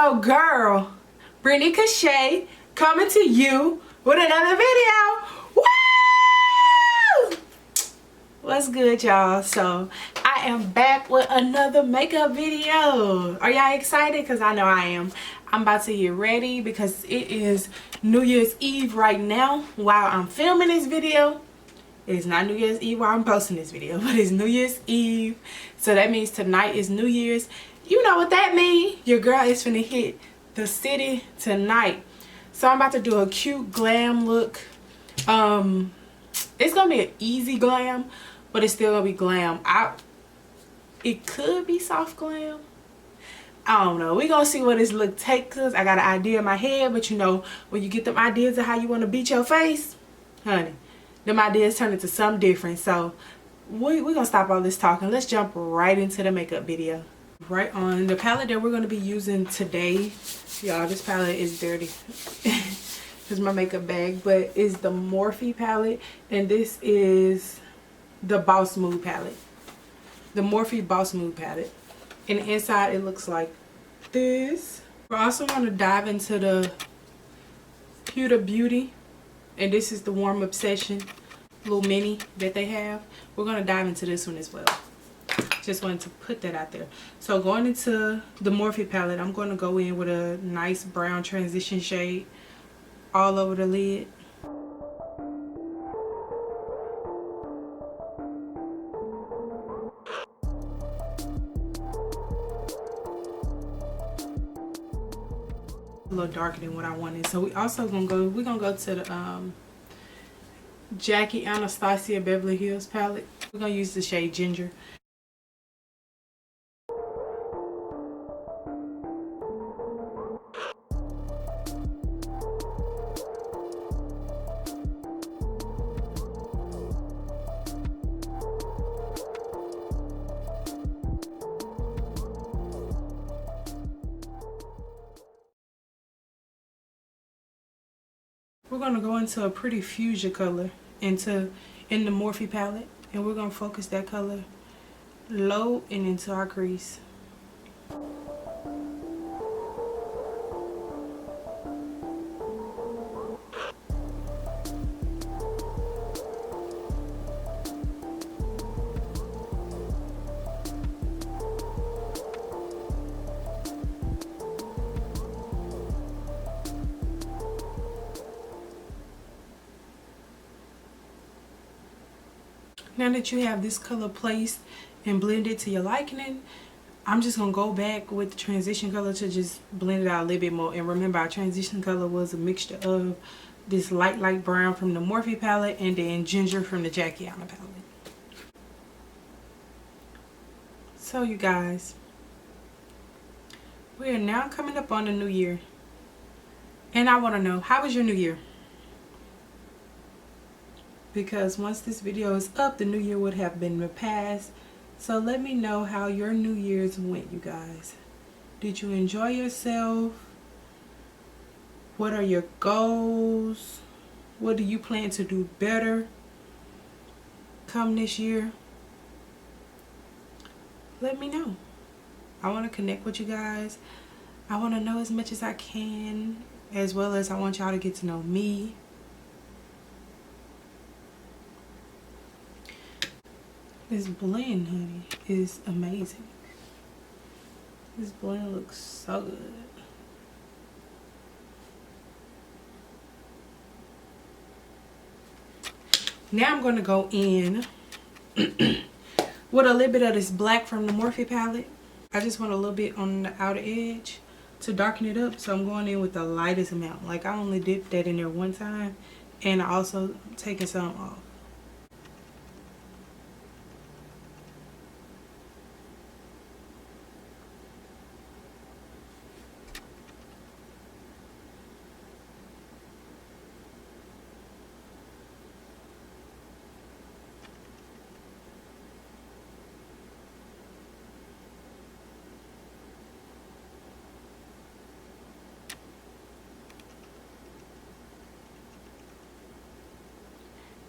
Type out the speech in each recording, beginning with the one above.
your girl, Brittney Kashay, coming to you with another video. Woo! What's good, y'all? So I am back with another makeup video. Are y'all excited? Because I know I am. I'm about to get ready because it is New Year's Eve right now while I'm filming this video. It's not New Year's Eve while I'm posting this video, but it's New Year's Eve. So that means tonight is New Year's. You know what that means. Your girl is finna hit the city tonight. So I'm about to do a cute glam look. It's gonna be an easy glam, but it's still gonna be glam. It could be soft glam. I don't know. We're gonna see what this look takes us. I got an idea in my head, but you know, when you get them ideas of how you want to beat your face, honey, them ideas turn into something different. So we're gonna stop all this talking. Let's jump right into the makeup video. Right on. The palette that we're gonna be using today, y'all, this palette is dirty. It's my makeup bag, but it's the Morphe palette, and this is the Boss Mood palette. The Morphe Boss Mood palette. And the inside it looks like this. We're also going to dive into the Huda Beauty, and this is the Warm Obsession little mini that they have. We're going to dive into this one as well. Just wanted to put that out there. So going into the Morphe palette, I'm going to go in with a nice brown transition shade all over the lid. A little darker than what I wanted. So we're gonna go to the Jackie Anastasia Beverly Hills palette. We're gonna use the shade Ginger. We're going to go into a pretty fuchsia color in the Morphe palette, and we're going to focus that color low and into our crease. Now that you have this color placed and blended to your liking, I'm just going to go back with the transition color to just blend it out a little bit more. And remember, our transition color was a mixture of this light brown from the Morphe palette and then ginger from the Jackie Aina palette. So you guys, we are now coming up on the new year. And I want to know, how was your new year? Because once this video is up, the new year would have been passed. So let me know how your New Year's went, you guys. Did you enjoy yourself? What are your goals? What do you plan to do better come this year? Let me know. I want to connect with you guys. I want to know as much as I can, as well as I want y'all to get to know me. This blend, honey, is amazing. This blend looks so good. Now I'm going to go in with a little bit of this black from the Morphe palette. I just want a little bit on the outer edge to darken it up. So I'm going in with the lightest amount. Like, I only dipped that in there one time, and I also taking some off.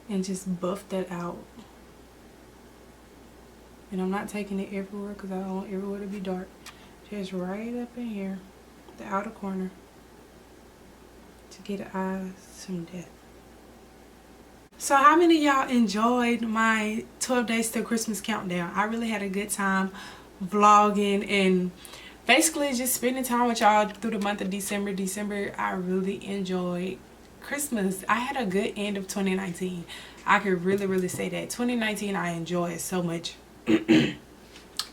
And just buff that out. And I'm not taking it everywhere because I don't want everywhere to be dark. Just right up in here. the outer corner to get the eyes some depth. So how many of y'all enjoyed my 12 days till Christmas countdown? I really had a good time vlogging and basically just spending time with y'all through the month of December. I really enjoyed Christmas. I had a good end of 2019. I could really say that 2019 I enjoyed so much.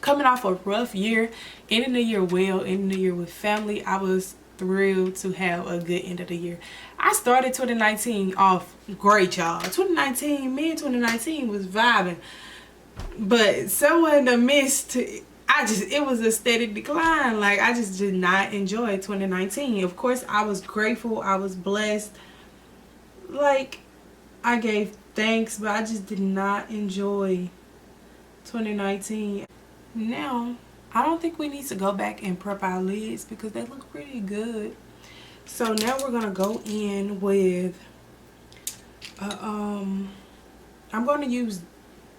Coming off a rough year, ending the year well, ending the year with family, I was thrilled to have a good end of the year. I started 2019 off great, y'all. 2019 was vibing, but somewhere in the midst, it was a steady decline. Like, I just did not enjoy 2019. Of course, I was grateful, I was blessed, like, I gave thanks, but I just did not enjoy 2019. Now, I don't think we need to go back and prep our lids because they look pretty good. So now we're gonna go in with I'm gonna use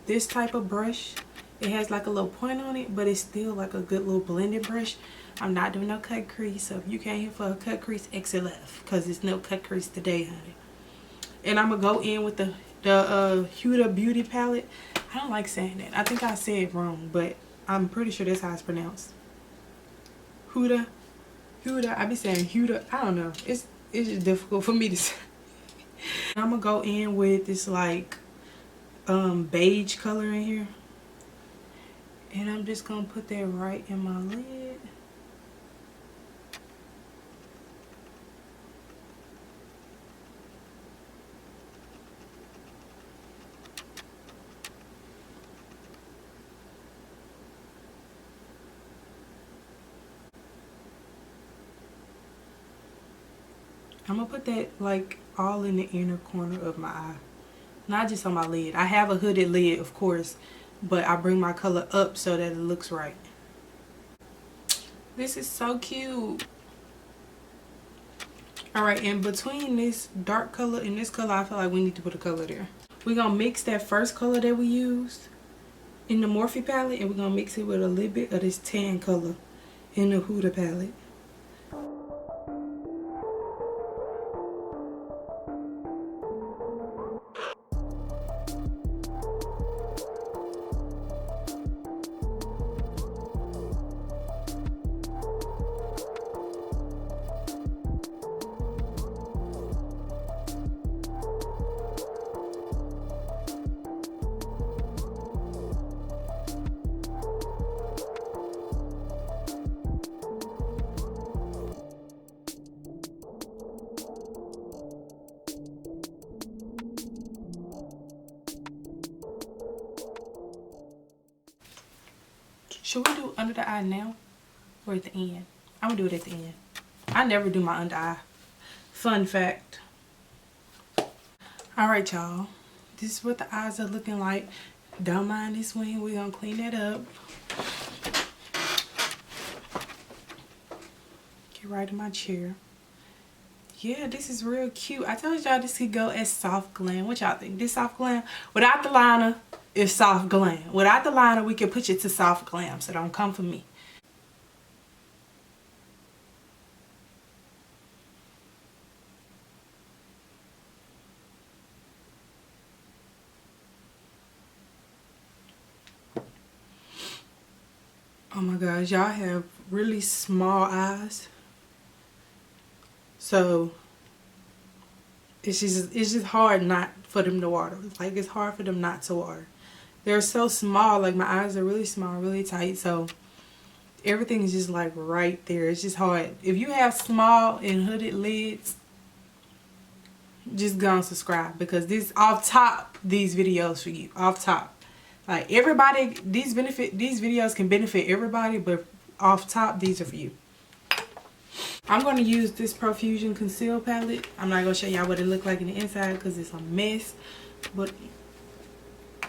this type of brush. It has like a little point on it, but it's still like a good little blended brush. I'm not doing no cut crease, so if you came here for a cut crease, exit left, because there's no cut crease today, honey. And I'm gonna go in with the Huda Beauty palette. I don't like saying that. I think I said it wrong, but I'm pretty sure that's how it's pronounced. Huda. I be saying Huda. I don't know. It's just difficult for me to say. I'm gonna go in with this like beige color in here. And I'm just gonna put that right in my lid. I'm gonna put that like all in the inner corner of my eye, not just on my lid. I have a hooded lid, of course, but I bring my color up so that it looks right. This is so cute. Alright, and between this dark color and this color, I feel like we need to put a color there. We're gonna mix that first color that we used in the Morphe palette, and we're gonna mix it with a little bit of this tan color in the Huda palette. Should we do under the eye now or at the end? I'm gonna do it at the end. I never do my under eye. Fun fact. Alright, y'all. This is what the eyes are looking like. Don't mind this wing. We're gonna clean that up. Get right in my chair. Yeah, this is real cute. I told y'all this could go as soft glam. What y'all think? This soft glam? Without the liner, it's soft glam. Without the liner, we can push it to soft glam. So don't come for me. Oh my gosh, y'all have really small eyes. So it's just hard not for them to water. Like, it's hard for them not to water. They're so small. Like, my eyes are really small, really tight. So everything is just like right there. It's just hard. If you have small and hooded lids, just go and subscribe, because this off top, these videos for you. Off top. Like, everybody, these videos can benefit everybody, but off top, these are for you. I'm going to use this Profusion Conceal palette. I'm not going to show y'all what it looked like in the inside because it's a mess. But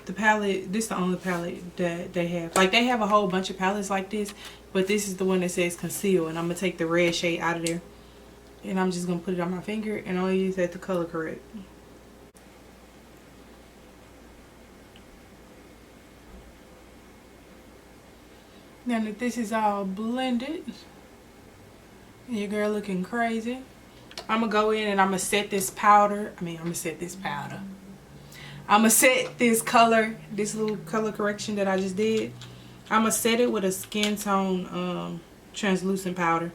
the palette, this is the only palette that they have. Like, they have a whole bunch of palettes like this, but this is the one that says Conceal. And I'm going to take the red shade out of there. And I'm just going to put it on my finger, and I'll use that to color correct. Now that this is all blended, Your girl looking crazy. I'm gonna go in and I'm gonna set this powder. I'm gonna set this color, this little color correction that I just did. I'm gonna set it with a skin tone translucent powder.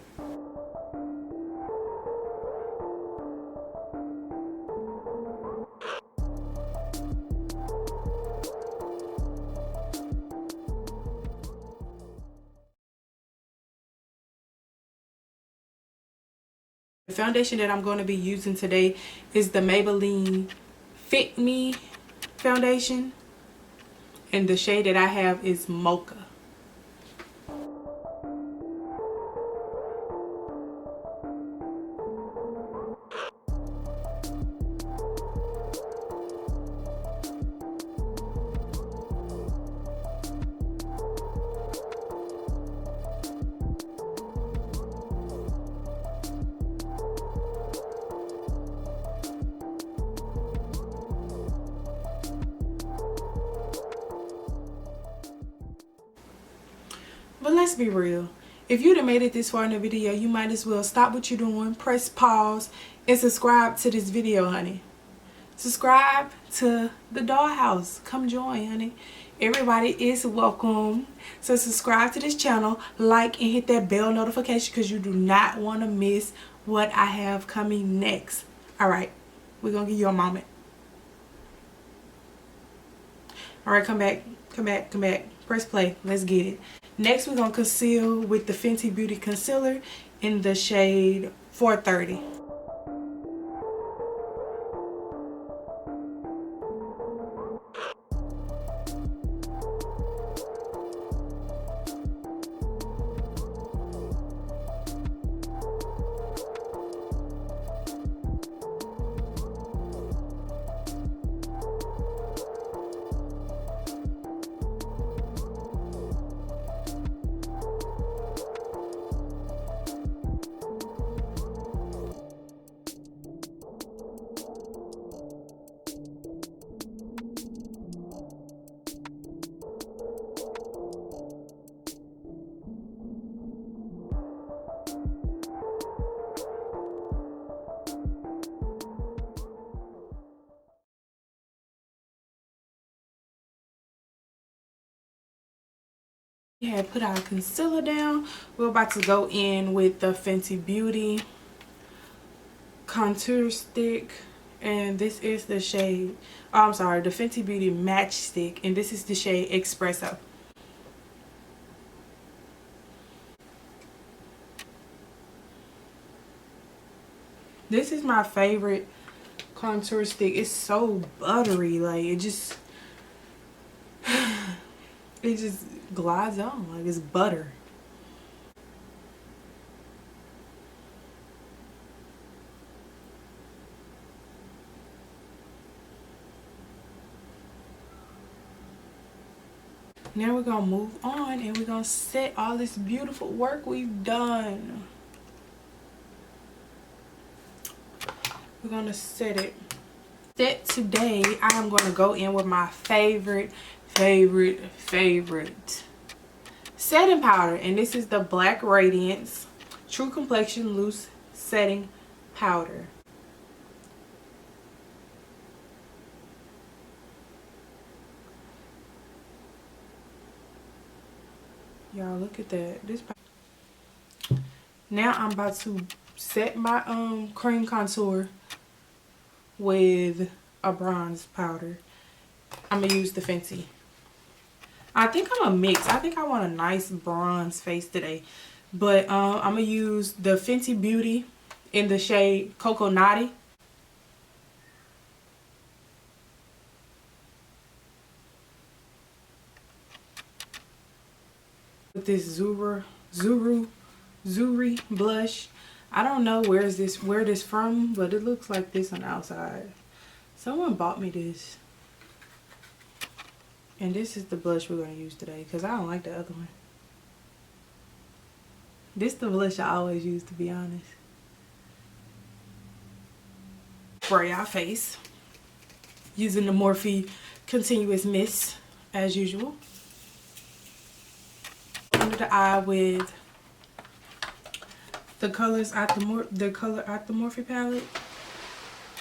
The foundation that I'm going to be using today is the Maybelline Fit Me foundation, and the shade that I have is Mocha. But let's be real. If you done made it this far in the video, you might as well stop what you're doing, press pause, and subscribe to this video, honey. Subscribe to the dollhouse. Come join, honey. Everybody is welcome. So subscribe to this channel, like, and hit that bell notification because you do not want to miss what I have coming next. Alright, we're going to give you a moment. Alright, come back. Press play. Let's get it. Next, we're going to conceal with the Fenty Beauty concealer in the shade 430. We have put our concealer down. We're about to go in with the Fenty Beauty contour stick, and this is the shade, oh, I'm sorry, the Fenty Beauty matchstick, and this is the shade Espresso. This is my favorite contour stick. It's so buttery, like it just glides on like it's butter. Now we're gonna move on and we're gonna set all this beautiful work we've done. We're gonna set it. Today I'm gonna go in with my favorite setting powder, and this is the Black Radiance True Complexion Loose Setting Powder. Y'all look at that. Now I'm about to set my cream contour with a bronze powder. I'm gonna use the Fenty. I think I'm gonna mix. I think I want a nice bronze face today, but I'm gonna use the Fenty Beauty in the shade Cocoa Naughty. With this Zuri blush. I don't know where this from, but it looks like this on the outside. Someone bought me this. And this is the blush we're going to use today because I don't like the other one. This is the blush I always use, to be honest. Spray our face using the Morphe Continuous Mist as usual. Under the eye with the colors out the color out the Morphe palette.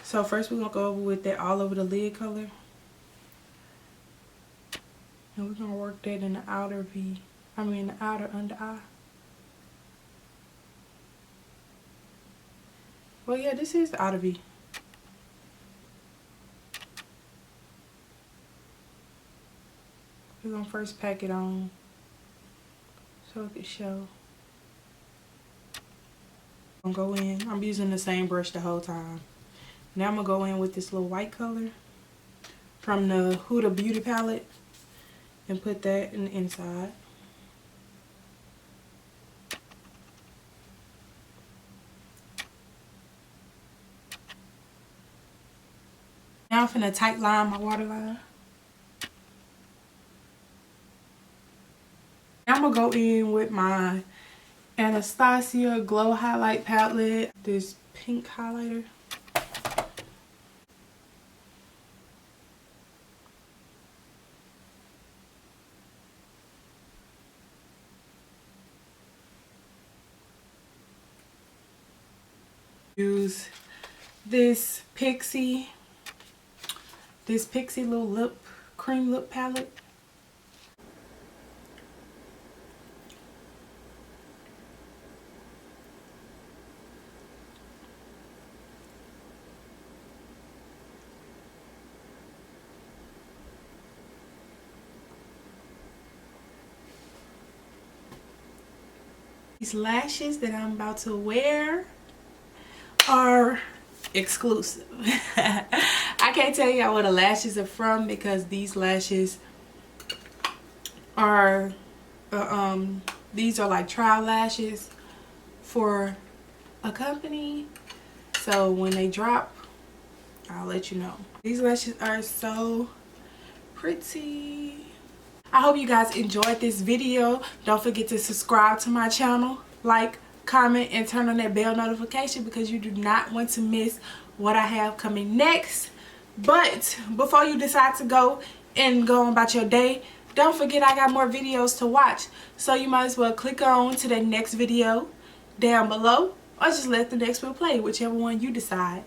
So first we're gonna go over with that all over the lid color, and we're gonna work that in the outer V. I mean the outer under eye. Well, yeah, this is the outer V. We're gonna first pack it on so it can show. I'm gonna go in. I'm using the same brush the whole time. Now I'm gonna go in with this little white color from the Huda Beauty palette and put that in the inside. Now I'm finna tight line my waterline. Now I'm gonna go in with my Anastasia Glow Highlight Palette, this pink highlighter. Use this Pixie little cream lip palette. These lashes that I'm about to wear are exclusive. I can't tell y'all where the lashes are from because these lashes are these are like trial lashes for a company, so when they drop I'll let you know. These lashes are so pretty. I hope you guys enjoyed this video. Don't forget to subscribe to my channel, like, comment, and turn on that bell notification because you do not want to miss what I have coming next. But before you decide to go on about your day, don't forget I got more videos to watch. So you might as well click on to the next video down below or just let the next one play, whichever one you decide.